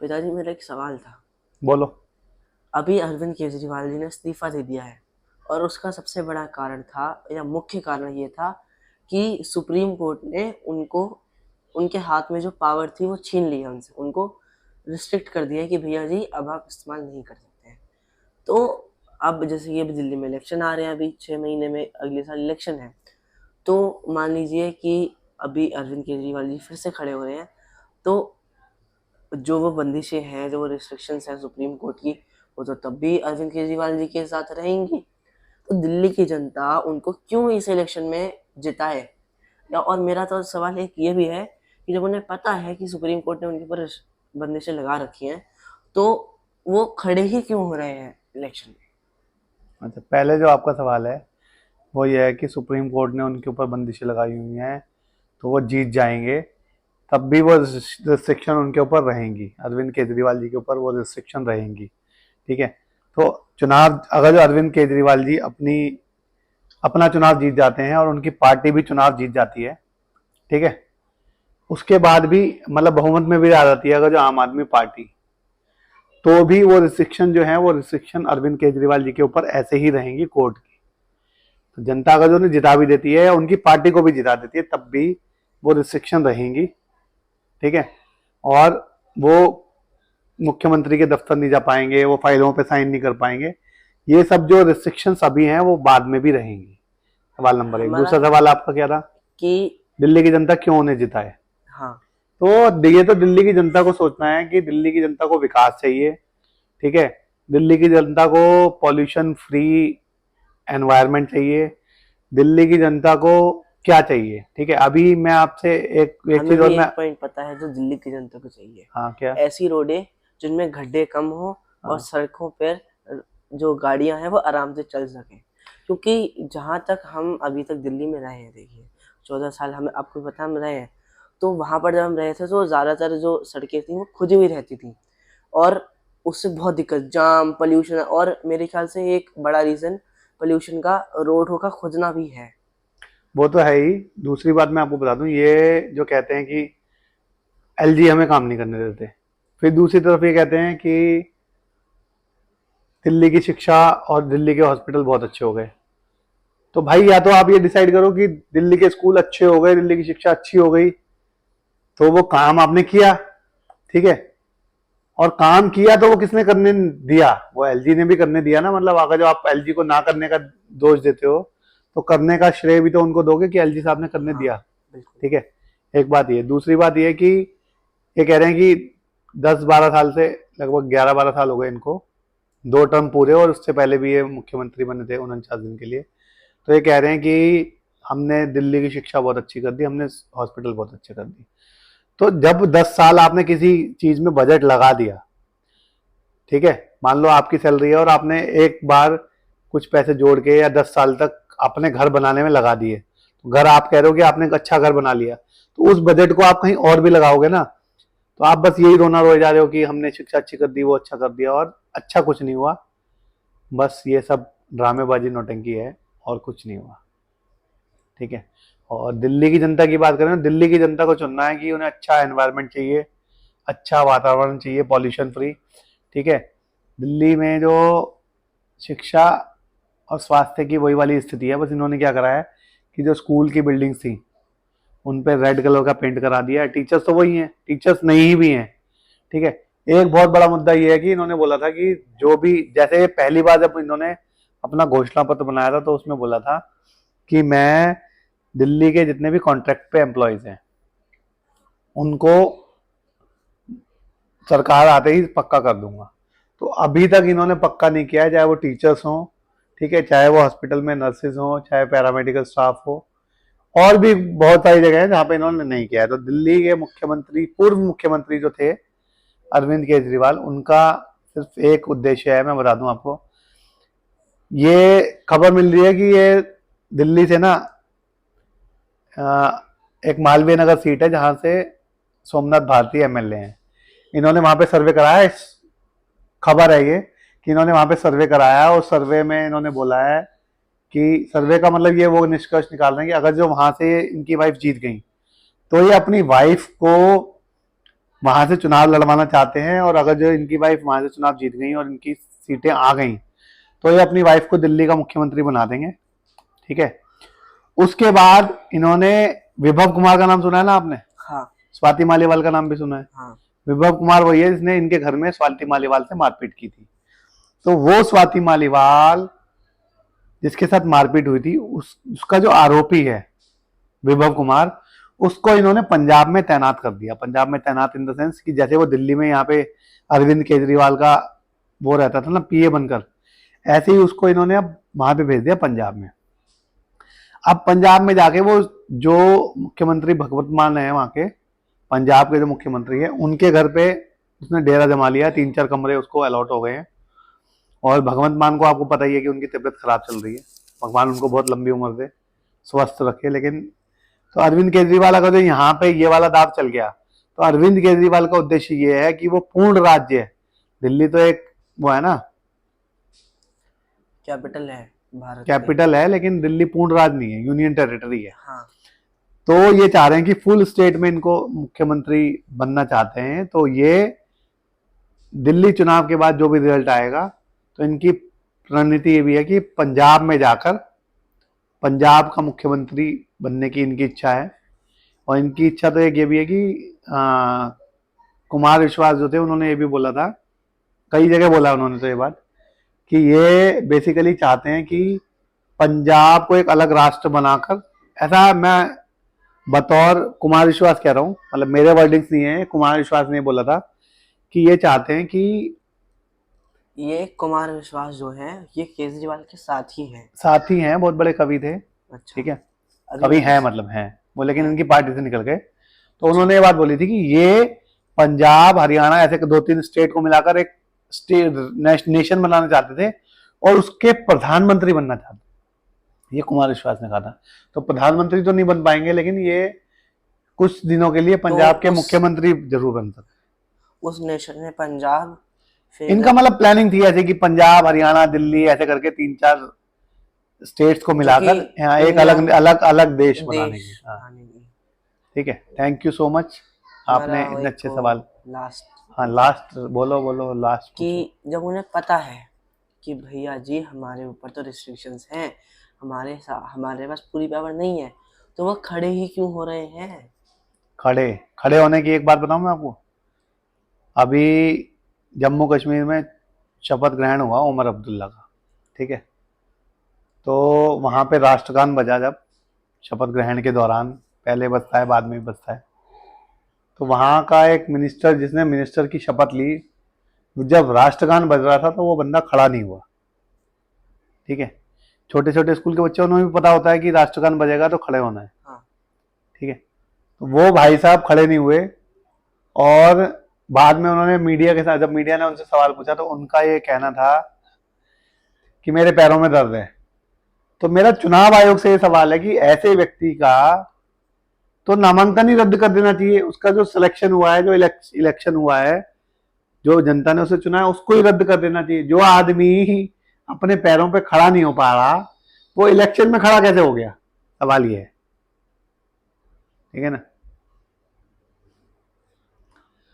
पिताजी, मेरा एक सवाल था। बोलो। अभी अरविंद केजरीवाल जी ने इस्तीफा दे दिया है और उसका सबसे बड़ा कारण था या मुख्य कारण ये था कि सुप्रीम कोर्ट ने उनको उनके हाथ में जो पावर थी वो छीन ली है उनसे, उनको रिस्ट्रिक्ट कर दिया है कि भैया जी अब आप इस्तेमाल नहीं कर सकते हैं। तो अब जैसे कि अभी दिल्ली में इलेक्शन आ रहे हैं, अभी 6 महीने में अगले साल इलेक्शन है। तो मान लीजिए कि अभी अरविंद केजरीवाल जी फिर से खड़े हो रहे हैं, तो जो वो बंदिशें हैं, जो वो रिस्ट्रिक्शंस हैं सुप्रीम कोर्ट की, वो तो तब भी अरविंद केजरीवाल जी के साथ रहेंगी। तो दिल्ली की जनता उनको क्यों इस इलेक्शन में जिताए? या और मेरा तो सवाल एक ये भी है कि जब उन्हें पता है कि सुप्रीम कोर्ट ने उनके ऊपर बंदिशें लगा रखी हैं, तो वो खड़े ही क्यों हो रहे हैं इलेक्शन में? अच्छा, पहले जो आपका सवाल है वो ये है कि सुप्रीम कोर्ट ने उनके ऊपर बंदिशें लगाई हुई हैं तो वो जीत जाएंगे, तब भी वो रिस्ट्रिक्शन उनके ऊपर रहेंगी, अरविंद केजरीवाल जी के ऊपर वो रिस्ट्रिक्शन रहेंगी। ठीक है। तो चुनाव, अगर जो अरविंद केजरीवाल जी अपना चुनाव जीत जाते हैं और उनकी पार्टी भी चुनाव जीत जाती है, ठीक है, उसके बाद भी मतलब बहुमत में भी आ जाती है अगर जो आम आदमी पार्टी, तो भी वो रिस्ट्रिक्शन जो है वो रिस्ट्रिक्शन अरविंद केजरीवाल जी के ऊपर ऐसे ही रहेंगी कोर्ट की। तो जनता अगर जो उन्हें जिता भी देती है या उनकी पार्टी को भी जिता देती है तब भी वो रिस्ट्रिक्शन रहेंगी। ठीक है। और वो मुख्यमंत्री के दफ्तर नहीं जा पाएंगे, वो फाइलों पे साइन नहीं कर पाएंगे। ये सब जो रिस्ट्रिक्शंस अभी हैं वो बाद में भी रहेंगी। सवाल नंबर एक। हमारा दूसरा सवाल आपका क्या था? कि दिल्ली की जनता क्यों उन्हें जिताए? हाँ, तो ये तो दिल्ली की जनता को सोचना है कि दिल्ली की जनता को विकास चाहिए। ठीक है। दिल्ली की जनता को पॉल्यूशन फ्री एनवायरनमेंट चाहिए। दिल्ली की जनता को क्या चाहिए? ठीक है। अभी मैं आपसे एक एक हमें चीज और भी मैं। एक पॉइंट पता है जो दिल्ली की जनता को चाहिए। हाँ, क्या? ऐसी रोडें जिनमें गड्ढे कम हो और हाँ। सड़कों पर जो गाड़ियां हैं वो आराम से चल सकें। क्योंकि जहां तक हम अभी तक दिल्ली में रहे हैं, देखिए 14 साल हमें, आपको पता, हम रहे हैं। तो वहां पर जब हम रहे थे तो ज्यादातर जो सड़कें थी वो खुदी हुई रहती थी और उससे बहुत दिक्कत, जाम, पोल्यूशन, और मेरे ख्याल से एक बड़ा रीजन पोल्यूशन का रोडों का खुदना भी है। वो तो है ही। दूसरी बात मैं आपको बता दूं, ये जो कहते हैं कि एलजी हमें काम नहीं करने देते, फिर दूसरी तरफ ये कहते हैं कि दिल्ली की शिक्षा और दिल्ली के हॉस्पिटल बहुत अच्छे हो गए। तो भाई, या तो आप ये डिसाइड करो कि दिल्ली के स्कूल अच्छे हो गए, दिल्ली की शिक्षा अच्छी हो गई, तो वो काम आपने किया। ठीक है। और काम किया तो वो किसने करने दिया? वो एलजी ने भी करने दिया ना। मतलब अगर जो आप एलजी को ना करने का दोष देते हो तो करने का श्रेय भी तो उनको दोगे कि एलजी साहब ने करने हाँ, दिया। बिल्कुल। ठीक है। एक बात ये। दूसरी बात ये कि ये कह रहे हैं कि 10-12 साल से, लगभग 11-12 साल हो गए इनको, 2 टर्म पूरे, और उससे पहले भी ये मुख्यमंत्री बने थे 49 दिन के लिए। तो ये कह रहे हैं कि हमने दिल्ली की शिक्षा बहुत अच्छी कर दी, हमने हॉस्पिटल बहुत अच्छे कर दी। तो जब 10 साल आपने किसी चीज में बजट लगा दिया, ठीक है, मान लो आपकी सैलरी है और आपने एक बार कुछ पैसे जोड़ के या 10 साल तक अपने घर बनाने में लगा दिए, तो घर आप कह रहे हो कि आपने एक अच्छा घर बना लिया, तो उस बजट को आप कहीं और भी लगाओगे ना। तो आप बस यही रोना रोए जा रहे हो कि हमने शिक्षा अच्छी कर दी, वो अच्छा कर दिया, और अच्छा कुछ नहीं हुआ। बस ये सब ड्रामेबाजी, नौटंकी है, और कुछ नहीं हुआ। ठीक है। और दिल्ली की जनता की बात करें ना, दिल्ली की जनता को चुनना है कि उन्हें अच्छा एनवायरनमेंट चाहिए, अच्छा वातावरण चाहिए, पॉल्यूशन फ्री। ठीक है। दिल्ली में जो शिक्षा और स्वास्थ्य की वही वाली स्थिति है, बस इन्होंने क्या करा है कि जो स्कूल की बिल्डिंग्स थी उन पे रेड कलर का पेंट करा दिया है। टीचर्स तो वही हैं, टीचर्स नहीं भी हैं। ठीक है। एक बहुत बड़ा मुद्दा ये है कि इन्होंने बोला था कि जो भी, जैसे पहली बार जब इन्होंने अपना घोषणा पत्र बनाया था तो उसमें बोला था कि मैं दिल्ली के जितने भी कॉन्ट्रैक्ट पे एम्प्लॉयज हैं उनको सरकार आते ही पक्का कर दूंगा। तो अभी तक इन्होंने पक्का नहीं किया है, चाहे वो टीचर्स हों, ठीक है, चाहे वो हॉस्पिटल में नर्सेज हों, चाहे पैरामेडिकल स्टाफ हो, और भी बहुत सारी जगह है जहां पे इन्होंने नहीं किया है। तो दिल्ली के मुख्यमंत्री, पूर्व मुख्यमंत्री जो थे अरविंद केजरीवाल, उनका सिर्फ एक उद्देश्य है, मैं बता दूं आपको। ये खबर मिल रही है कि ये दिल्ली से ना एक मालवीय नगर सीट है जहां से सोमनाथ भारती एमएलए हैं। इन्होंने वहां पे सर्वे कराया है। खबर है ये कि इन्होंने वहां पे सर्वे कराया है, और सर्वे में इन्होंने बोला है कि सर्वे का मतलब ये वो निष्कर्ष निकाल रहे हैं कि अगर जो वहां से इनकी वाइफ जीत गई तो ये अपनी वाइफ को वहां से चुनाव लड़वाना चाहते हैं, और अगर जो इनकी वाइफ वहां से चुनाव जीत गई और इनकी सीटें आ गई तो ये अपनी वाइफ को दिल्ली का मुख्यमंत्री बना देंगे। ठीक है। उसके बाद इन्होंने विभव कुमार का नाम सुना है ना आपने? हाँ स्वाति मालीवाल का नाम भी सुना है? हाँ विभव कुमार वही है जिसने इनके घर में स्वाति मालीवाल से मारपीट की थी। तो वो स्वाति मालीवाल जिसके साथ मारपीट हुई थी, उसका जो आरोपी है विभव कुमार, उसको इन्होंने पंजाब में तैनात कर दिया। पंजाब में तैनात इन द सेंस कि जैसे वो दिल्ली में यहाँ पे अरविंद केजरीवाल का वो रहता था ना पीए बनकर, ऐसे ही उसको इन्होंने अब वहां पे भेज दिया पंजाब में। अब पंजाब में जाके वो जो मुख्यमंत्री भगवत मान है वहां के पंजाब के जो मुख्यमंत्री है, उनके घर पे उसने डेरा जमा लिया। 3-4 कमरे उसको अलॉट हो गए हैं। और भगवंत मान को आपको पता ही है कि उनकी तबीयत खराब चल रही है। भगवान उनको बहुत लंबी उम्र दे, स्वस्थ रखे। लेकिन तो अरविंद केजरीवाल अगर जो यहाँ पे ये वाला दाव चल गया, तो अरविंद केजरीवाल का उद्देश्य ये है कि वो पूर्ण राज्य है, दिल्ली तो एक वो है ना कैपिटल है भारत कैपिटल है, लेकिन दिल्ली पूर्ण राज्य नहीं है, यूनियन टेरिटरी है। हाँ तो ये चाह रहे हैं कि फुल स्टेट में इनको मुख्यमंत्री बनना चाहते हैं। तो ये दिल्ली चुनाव के बाद जो भी रिजल्ट आएगा, तो इनकी रणनीति ये भी है कि पंजाब में जाकर पंजाब का मुख्यमंत्री बनने की इनकी इच्छा है। और इनकी इच्छा तो एक ये भी है कि कुमार विश्वास जो थे उन्होंने ये भी बोला था, कई जगह बोला उन्होंने तो ये बात, कि ये बेसिकली चाहते हैं कि पंजाब को एक अलग राष्ट्र बनाकर, ऐसा मैं बतौर कुमार विश्वास कह रहा हूँ, मतलब मेरे वर्डिंग्स नहीं है, कुमार विश्वास ने बोला था कि ये चाहते हैं कि ये कुमार विश्वास जो है ये केजरीवाल के साथी हैं। साथी हैं, बहुत बड़े कवि थे। अच्छा ठीक है, अभी कवि हैं मतलब हैं वो, लेकिन इनकी पार्टी से निकल गए। तो उन्होंने ये बात बोली थी कि ये पंजाब हरियाणा ऐसे 2-3 स्टेट को मिलाकर एक स्टेट नेशन बनाना चाहते थे, और उसके प्रधानमंत्री बनना चाहते थे, ये कुमार विश्वास ने कहा था। तो प्रधानमंत्री तो नहीं बन पाएंगे, लेकिन ये कुछ दिनों के लिए पंजाब के मुख्यमंत्री जरूर बन सकते। उस नेशन में पंजाब इनका मतलब प्लानिंग थी ऐसे कि पंजाब हरियाणा दिल्ली ऐसे करके 3-4 स्टेट्स को मिलाकर यहाँ एक अलग अलग अलग देश बनाने की। ठीक है, थैंक यू सो मच, आपने इतने अच्छे सवाल। लास्ट हाँ लास्ट बोलो बोलो लास्ट। कि जब उन्हें पता है कि भैया जी हमारे ऊपर तो रिस्ट्रिक्शंस हैं, हमारे पास पूरी पावर नहीं है, तो वो खड़े ही क्यों हो रहे हैं? खड़े होने की एक बात बताऊं मैं आपको, अभी जम्मू कश्मीर में शपथ ग्रहण हुआ उमर अब्दुल्ला का। ठीक है, तो वहां पे राष्ट्रगान बजा जब शपथ ग्रहण के दौरान, पहले बजता है बाद में भी बजता है, तो वहां का एक मिनिस्टर जिसने मिनिस्टर की शपथ ली, जब राष्ट्रगान बज रहा था तो वो बंदा खड़ा नहीं हुआ। ठीक है, छोटे छोटे स्कूल के बच्चों को भी पता होता है कि राष्ट्रगान बजेगा तो खड़े होना है। हाँ। ठीक है, तो वो भाई साहब खड़े नहीं हुए, और बाद में उन्होंने मीडिया के साथ, जब मीडिया ने उनसे सवाल पूछा तो उनका ये कहना था कि मेरे पैरों में दर्द है। तो मेरा चुनाव आयोग से ये सवाल है कि ऐसे व्यक्ति का तो नामांकन ही रद्द कर देना चाहिए। उसका जो सिलेक्शन हुआ है, जो इलेक्शन हुआ है, जो जनता ने उसे चुना है, उसको ही रद्द कर देना चाहिए। जो आदमी अपने पैरों पे खड़ा नहीं हो पा रहा, वो इलेक्शन में खड़ा कैसे हो गया? सवाल ये है। ठीक है ना।